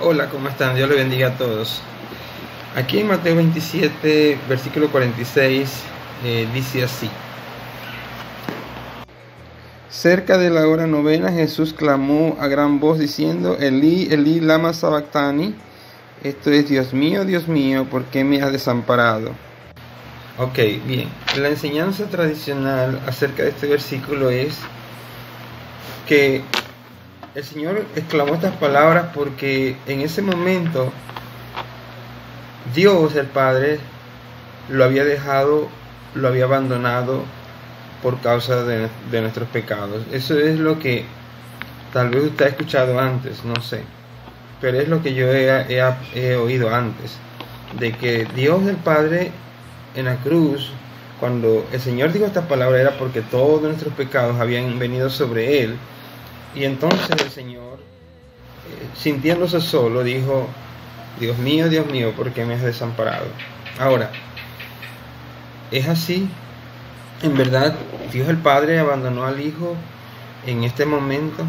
Hola, ¿cómo están? Dios les bendiga a todos. Aquí en Mateo 27, versículo 46, dice así. Cerca de la hora novena, Jesús clamó a gran voz diciendo, Elí, Elí, lama sabactani. Esto es, Dios mío, ¿por qué me has desamparado? Ok, bien. La enseñanza tradicional acerca de este versículo es que el Señor exclamó estas palabras porque en ese momento Dios, el Padre, lo había dejado, lo había abandonado por causa de nuestros pecados. Eso es lo que tal vez usted ha escuchado antes, no sé, pero es lo que yo he oído antes, de que Dios, el Padre, en la cruz, cuando el Señor dijo estas palabras, era porque todos nuestros pecados habían venido sobre Él. Y entonces el Señor, sintiéndose solo, dijo, Dios mío, ¿por qué me has desamparado? Ahora, ¿es así? En verdad, Dios el Padre abandonó al Hijo en este momento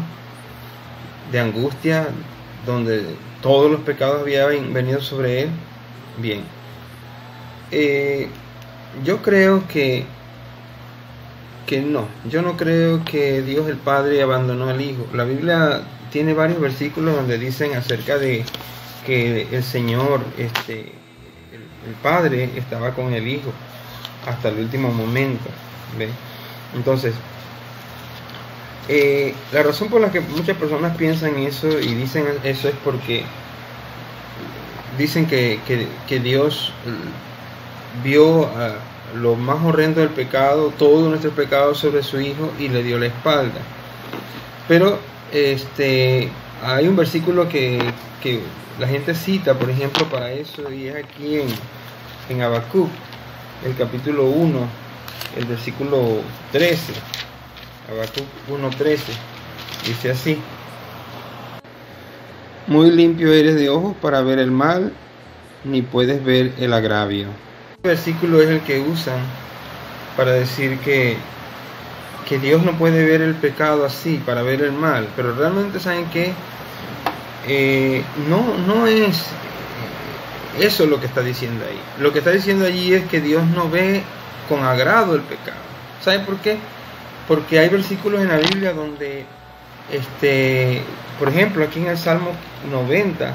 de angustia, donde todos los pecados habían venido sobre Él. Bien, yo creo que no, yo no creo que Dios el Padre abandonó al Hijo. La Biblia tiene varios versículos donde dicen acerca de que el Señor, el Padre estaba con el Hijo hasta el último momento. ¿Ve? Entonces, la razón por la que muchas personas piensan eso y dicen eso es porque dicen que Dios vio lo más horrendo del pecado, todos nuestros pecados sobre su Hijo y le dio la espalda. Pero hay un versículo que la gente cita, por ejemplo, para eso, y es aquí en Habacuc, el capítulo 1, el versículo 13. Habacuc 1:13 dice así: Muy limpio eres de ojos para ver el mal, ni puedes ver el agravio. Este versículo es el que usan para decir que Dios no puede ver el pecado así, para ver el mal. Pero realmente, ¿saben qué? No es eso lo que está diciendo ahí. Lo que está diciendo allí es que Dios no ve con agrado el pecado. ¿Saben por qué? Porque hay versículos en la Biblia donde, por ejemplo, aquí en el Salmo 90,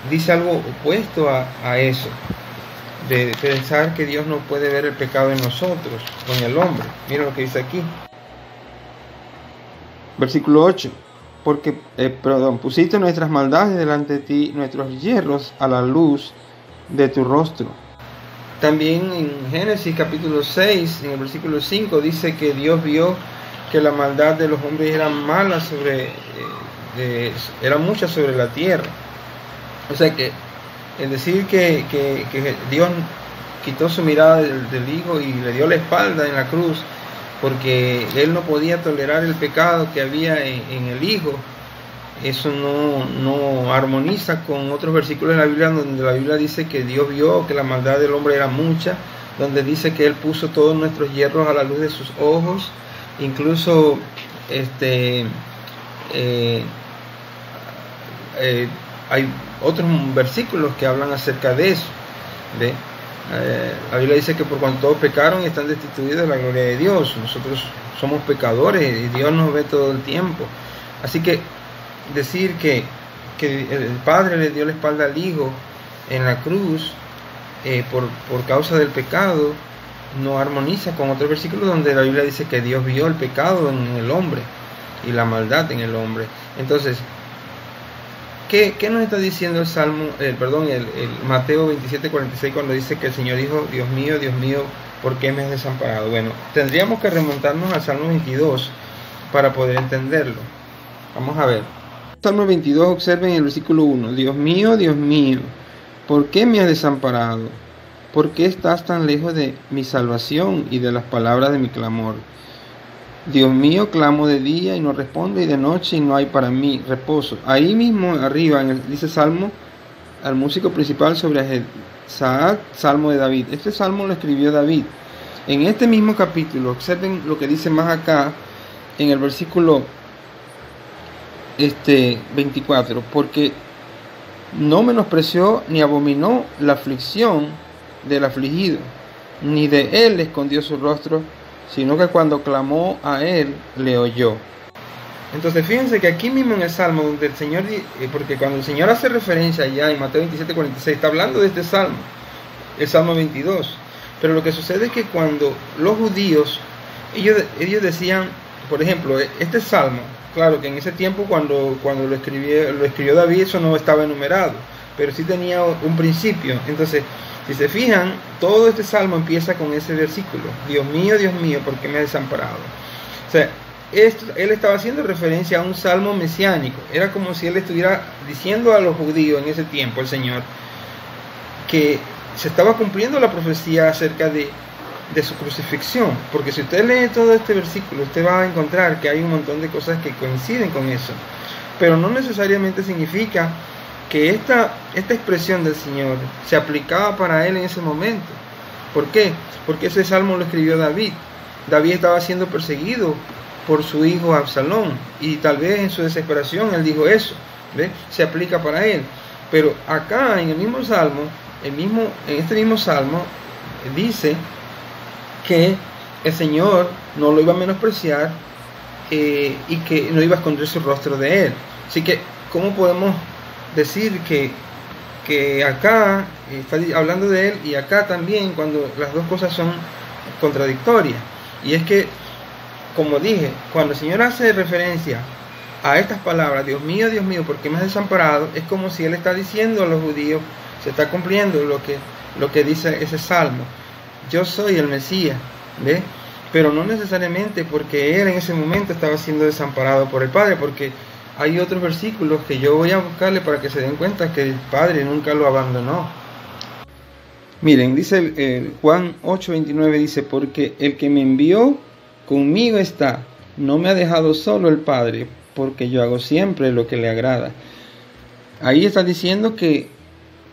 dice algo opuesto a eso, de pensar que Dios no puede ver el pecado en nosotros o en el hombre. Mira lo que dice aquí. Versículo 8. Porque, pusiste nuestras maldades delante de ti, nuestros hierros a la luz de tu rostro. También en Génesis capítulo 6, en el versículo 5, dice que Dios vio que la maldad de los hombres era mala era mucha sobre la tierra. O sea que es decir que Dios quitó su mirada del Hijo y le dio la espalda en la cruz porque Él no podía tolerar el pecado que había en el Hijo. Eso no armoniza con otros versículos de la Biblia donde la Biblia dice que Dios vio que la maldad del hombre era mucha, donde dice que Él puso todos nuestros hierros a la luz de sus ojos. Incluso hay otros versículos que hablan acerca de eso. ¿Ve? La Biblia dice que por cuanto todos pecaron y están destituidos de la gloria de Dios. Nosotros somos pecadores y Dios nos ve todo el tiempo. Así que decir que el Padre le dio la espalda al Hijo en la cruz por causa del pecado no armoniza con otro versículo donde la Biblia dice que Dios vio el pecado en el hombre y la maldad en el hombre. Entonces, ¿qué nos está diciendo el Mateo 27:46 cuando dice que el Señor dijo, Dios mío, ¿por qué me has desamparado? Bueno, tendríamos que remontarnos al Salmo 22 para poder entenderlo. Vamos a ver. Salmo 22, observen el versículo 1. Dios mío, ¿por qué me has desamparado? ¿Por qué estás tan lejos de mi salvación y de las palabras de mi clamor? Dios mío, clamo de día y no responde, y de noche y no hay para mí reposo. Ahí mismo arriba dice Salmo al músico principal sobre Saad, Salmo de David. Este salmo lo escribió David. En este mismo capítulo, observen lo que dice más acá, en el versículo 24, porque no menospreció ni abominó la aflicción del afligido, ni de él escondió su rostro, sino que cuando clamó a él, le oyó. Entonces fíjense que aquí mismo en el Salmo, donde el Señor, porque cuando el Señor hace referencia allá en Mateo 27:46, está hablando de este Salmo, el Salmo 22, pero lo que sucede es que cuando los judíos, ellos decían, por ejemplo, este Salmo, claro que en ese tiempo cuando lo escribió David, eso no estaba enumerado, pero sí tenía un principio. Entonces, si se fijan, todo este Salmo empieza con ese versículo: Dios mío, ¿por qué me has desamparado? O sea, él estaba haciendo referencia a un salmo mesiánico. Era como si él estuviera diciendo a los judíos en ese tiempo, el Señor, que se estaba cumpliendo la profecía acerca de su crucifixión. Porque si usted lee todo este versículo, usted va a encontrar que hay un montón de cosas que coinciden con eso, pero no necesariamente significa que esta expresión del Señor se aplicaba para él en ese momento. ¿Por qué? Porque ese salmo lo escribió David. David estaba siendo perseguido por su hijo Absalón, y tal vez en su desesperación él dijo eso, ¿ve? Se aplica para él. Pero acá en el mismo salmo, en este mismo salmo, dice que el Señor no lo iba a menospreciar y que no iba a esconder su rostro de él. Así que, ¿cómo podemos decir que acá está hablando de él y acá también, cuando las dos cosas son contradictorias? Y es que, como dije, cuando el Señor hace referencia a estas palabras, Dios mío, ¿por qué me has desamparado?, es como si él está diciendo a los judíos, se está cumpliendo lo que dice ese salmo: yo soy el Mesías, ¿ve? Pero no necesariamente porque él en ese momento estaba siendo desamparado por el Padre, porque hay otros versículos que yo voy a buscarle para que se den cuenta que el Padre nunca lo abandonó. Miren, dice el Juan 8:29, dice: porque el que me envió conmigo está, no me ha dejado solo el Padre, porque yo hago siempre lo que le agrada. Ahí está diciendo que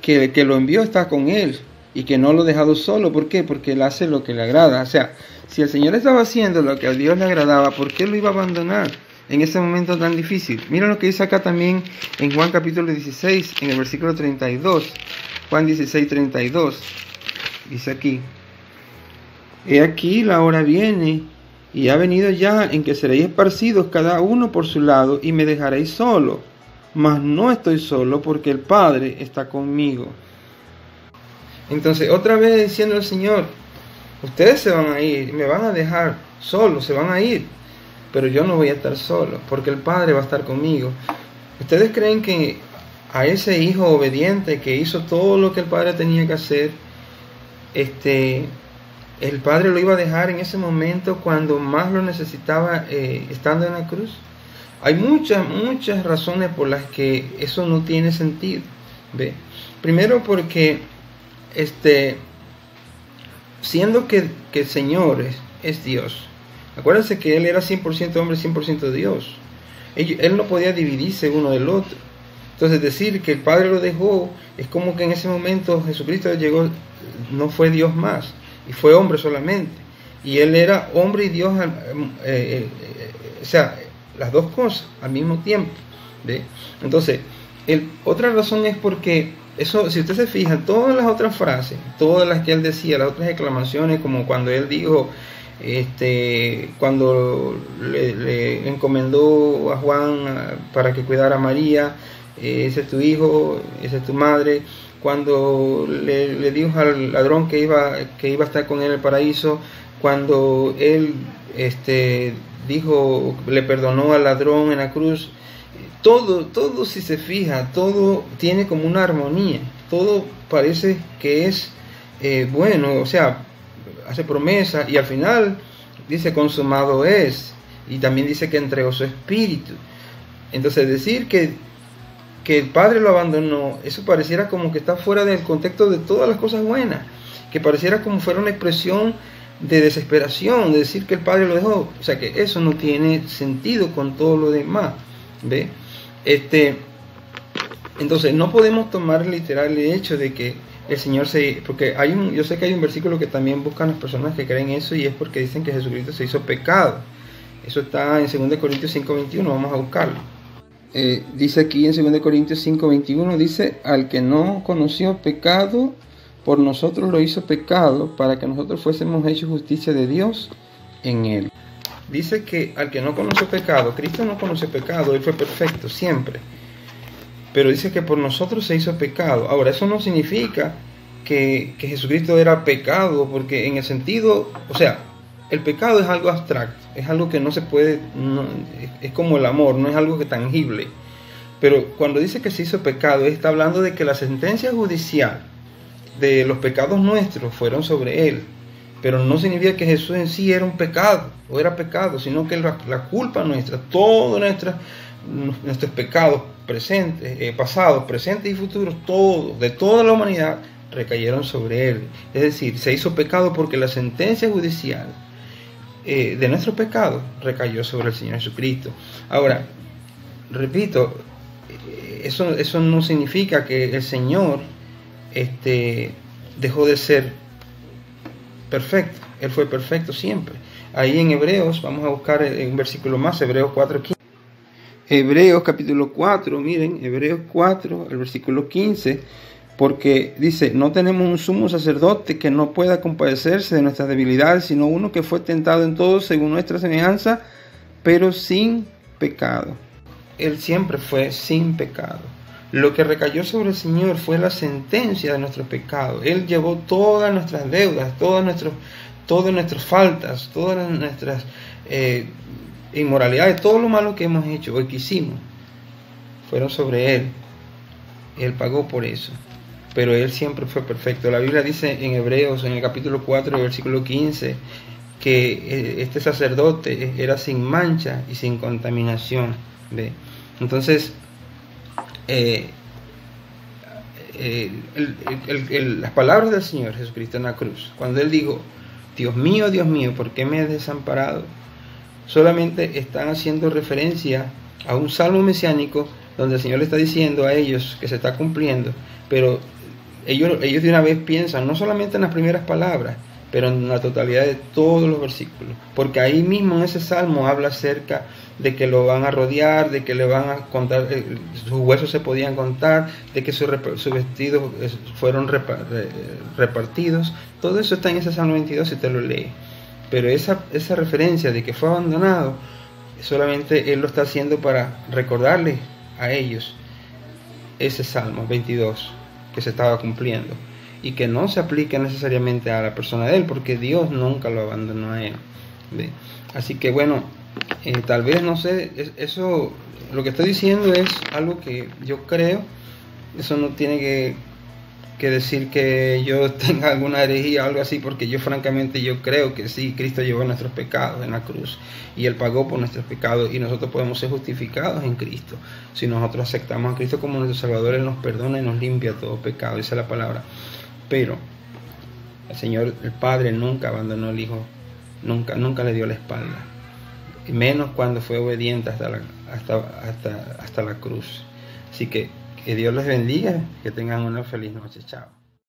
el que lo envió está con él y que no lo ha dejado solo. ¿Por qué? Porque él hace lo que le agrada. O sea, si el Señor estaba haciendo lo que a Dios le agradaba, ¿por qué lo iba a abandonar en ese momento tan difícil? Miren lo que dice acá también en Juan capítulo 16, en el versículo 32. Juan 16:32. Dice aquí: he aquí la hora viene, y ha venido ya, en que seréis esparcidos cada uno por su lado, y me dejaréis solo. Mas no estoy solo, porque el Padre está conmigo. Entonces, otra vez diciendo el Señor: ustedes se van a ir, me van a dejar solo, se van a ir, pero yo no voy a estar solo, porque el Padre va a estar conmigo. ¿Ustedes creen que a ese hijo obediente que hizo todo lo que el Padre tenía que hacer, el Padre lo iba a dejar en ese momento cuando más lo necesitaba, estando en la cruz? Hay muchas razones por las que eso no tiene sentido, ¿ve? Primero porque siendo que el Señor es Dios, acuérdense que Él era 100% hombre, 100% Dios. Él no podía dividirse uno del otro. Entonces decir que el Padre lo dejó es como que en ese momento Jesucristo llegó, no fue Dios más, y fue hombre solamente. Y Él era hombre y Dios, o sea, las dos cosas al mismo tiempo, ¿ve? Entonces, otra razón es porque eso, si usted se fija, todas las otras frases, todas las que Él decía, las otras exclamaciones, como cuando Él dijo, cuando le encomendó a Juan para que cuidara a María, ese es tu hijo, esa es tu madre. Cuando le dijo al ladrón que iba a estar con él en el paraíso, cuando él dijo, le perdonó al ladrón en la cruz, todo, si se fija, todo tiene como una armonía, todo parece que es bueno, o sea, hace promesa, y al final dice consumado es, y también dice que entregó su espíritu. Entonces decir que el Padre lo abandonó, eso pareciera como que está fuera del contexto de todas las cosas buenas, que pareciera como fuera una expresión de desesperación, de decir que el Padre lo dejó. O sea que eso no tiene sentido con todo lo demás, ¿ve? Entonces no podemos tomar literal el hecho de que el Señor porque yo sé que hay un versículo que también buscan las personas que creen eso, y es porque dicen que Jesucristo se hizo pecado. Eso está en 2 Corintios 5:21, vamos a buscarlo. dice aquí en 2 Corintios 5:21, dice, al que no conoció pecado, por nosotros lo hizo pecado, para que nosotros fuésemos hechos justicia de Dios en él. Dice que al que no conoció pecado, Cristo no conoció pecado, Él fue perfecto siempre. Pero dice que por nosotros se hizo pecado. Ahora, eso no significa que Jesucristo era pecado, porque en el sentido, o sea, el pecado es algo abstracto, es algo que no se puede, es como el amor, no es algo que tangible. Pero cuando dice que se hizo pecado, está hablando de que la sentencia judicial de los pecados nuestros fueron sobre Él. Pero no significa que Jesús en sí era un pecado, o era pecado, sino que la culpa nuestra, todos nuestros pecados presentes, pasados, presentes y futuros, todos, de toda la humanidad, recayeron sobre Él. Es decir, se hizo pecado porque la sentencia judicial de nuestro pecado recayó sobre el Señor Jesucristo. Ahora, repito, eso no significa que el Señor dejó de ser perfecto. Él fue perfecto siempre. Ahí en Hebreos, vamos a buscar un versículo más, Hebreos 4:15. Hebreos capítulo 4, miren, Hebreos 4, el versículo 15, porque dice, no tenemos un sumo sacerdote que no pueda compadecerse de nuestras debilidades, sino uno que fue tentado en todo según nuestra semejanza, pero sin pecado. Él siempre fue sin pecado. Lo que recayó sobre el Señor fue la sentencia de nuestro pecado. Él llevó todas nuestras deudas, todas nuestras faltas, todas nuestras inmoralidades, todo lo malo que hemos hecho o que hicimos, fueron sobre Él. Él pagó por eso. Pero Él siempre fue perfecto. La Biblia dice en Hebreos, en el capítulo 4, versículo 15, que este sacerdote era sin mancha y sin contaminación. Entonces, las palabras del Señor Jesucristo en la cruz, cuando Él dijo, Dios mío, ¿por qué me has desamparado?, solamente están haciendo referencia a un salmo mesiánico donde el Señor le está diciendo a ellos que se está cumpliendo, pero ellos de una vez piensan no solamente en las primeras palabras, pero en la totalidad de todos los versículos, porque ahí mismo en ese salmo habla acerca de que lo van a rodear, de que le van a contar, sus huesos se podían contar, de que sus vestidos fueron repartidos. Todo eso está en ese salmo 22 si te lo lees. Pero esa referencia de que fue abandonado, solamente Él lo está haciendo para recordarles a ellos ese salmo 22 que se estaba cumpliendo, y que no se aplica necesariamente a la persona de Él, porque Dios nunca lo abandonó a Él. ¿Ve? Así que bueno, tal vez, no sé, eso, lo que estoy diciendo es algo que yo creo. Eso no tiene que decir que yo tenga alguna herejía o algo así, porque yo francamente yo creo que sí, Cristo llevó nuestros pecados en la cruz y Él pagó por nuestros pecados, y nosotros podemos ser justificados en Cristo si nosotros aceptamos a Cristo como nuestro Salvador. Él nos perdona y nos limpia todo pecado, esa es la palabra. Pero el Señor, el Padre, nunca abandonó al Hijo, nunca le dio la espalda, y menos cuando fue obediente hasta la cruz. Así que Dios les bendiga, que tengan una feliz noche. Chao.